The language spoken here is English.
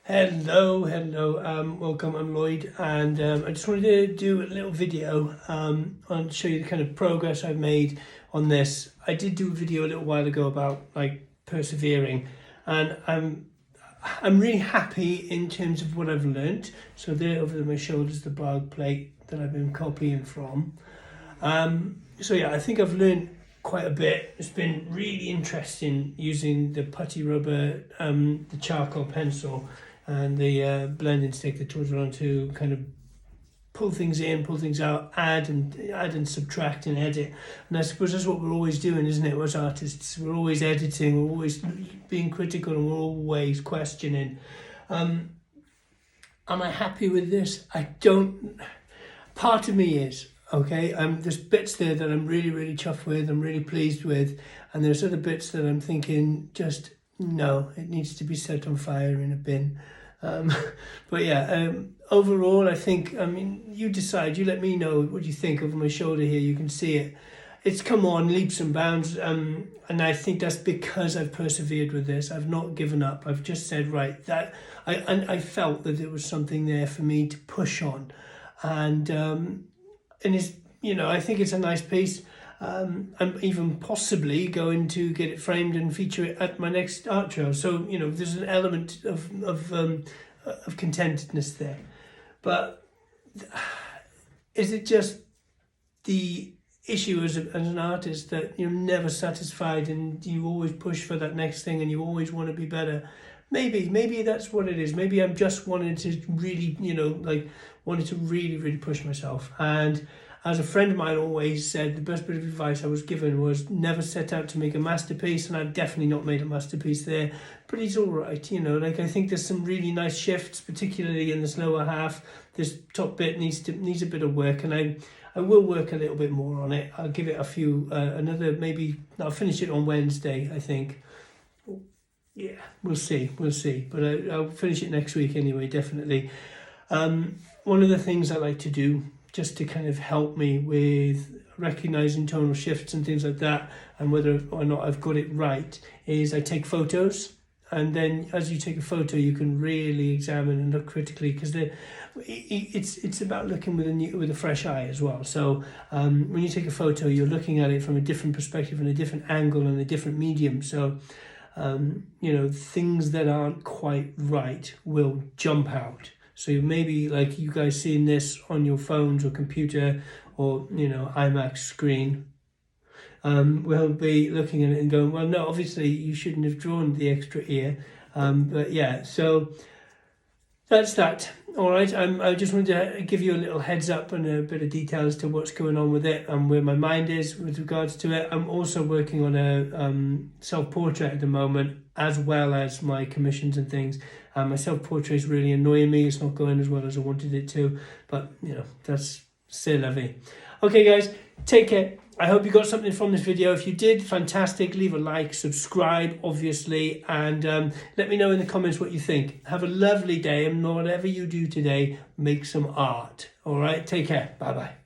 Hello, welcome, I'm Lloyd, and I just wanted to do a little video and show you the kind of progress I've made on this. I did do a video a little while ago about like persevering, and I'm really happy in terms of what I've learnt. So there over my shoulders, the Bargue plate that I've been copying from. So yeah, I think I've learnt quite a bit. It's been really interesting using the putty rubber, the charcoal pencil, and the blending stick that goes around to kind of pull things in, pull things out, add and subtract and edit. And I suppose that's what we're always doing, isn't it, as artists? We're always editing, we're always being critical, and we're always questioning. Am I happy with this? I don't. Part of me is. Okay, there's bits there that I'm really chuffed with, I'm really pleased with, and there's other bits that I'm thinking just, no, it needs to be set on fire in a bin. But yeah, overall, I think, you decide, you let me know what you think. Over my shoulder here, you can see it. It's come on leaps and bounds, and I think that's because I've persevered with this. I've not given up. I've just said, right, that I felt that there was something there for me to push on, and it's, I think it's a nice piece. I'm even possibly going to get it framed and feature it at my next art show. So, there's an element of contentedness there. But is it just the issue as an artist that you're never satisfied and you always push for that next thing and you always want to be better? Maybe that's what it is. Maybe I'm just wanting to really, wanted to really push myself. And as a friend of mine always said, the best bit of advice I was given was never set out to make a masterpiece, and I've definitely not made a masterpiece there, but it's all right, I think there's some really nice shifts, particularly in this lower half. This top bit needs a bit of work, and I will work a little bit more on it. I'll give it a few, I'll finish it on Wednesday, I think. Yeah, we'll see, but I'll finish it next week anyway, definitely. One of the things I like to do, just to kind of help me with recognizing tonal shifts and things like that, and whether or not I've got it right, is I take photos. And then as you take a photo, you can really examine and look critically, because it's about looking with a fresh eye as well. So when you take a photo, you're looking at it from a different perspective and a different angle and a different medium. So things that aren't quite right will jump out. So maybe like you guys seeing this on your phones or computer or, iMac screen, we'll be looking at it and going, well, no, obviously you shouldn't have drawn the extra ear. But yeah, so that's that. All right, I just wanted to give you a little heads up and a bit of detail as to what's going on with it and where my mind is with regards to it. I'm also working on a self-portrait at the moment, as well as my commissions and things. My self-portrait is really annoying me. It's not going as well as I wanted it to, but, that's c'est la vie. Okay, guys, take care. I hope you got something from this video. If you did, fantastic. Leave a like, subscribe, obviously, and let me know in the comments what you think. Have a lovely day, and whatever you do today, make some art. All right, take care. Bye-bye.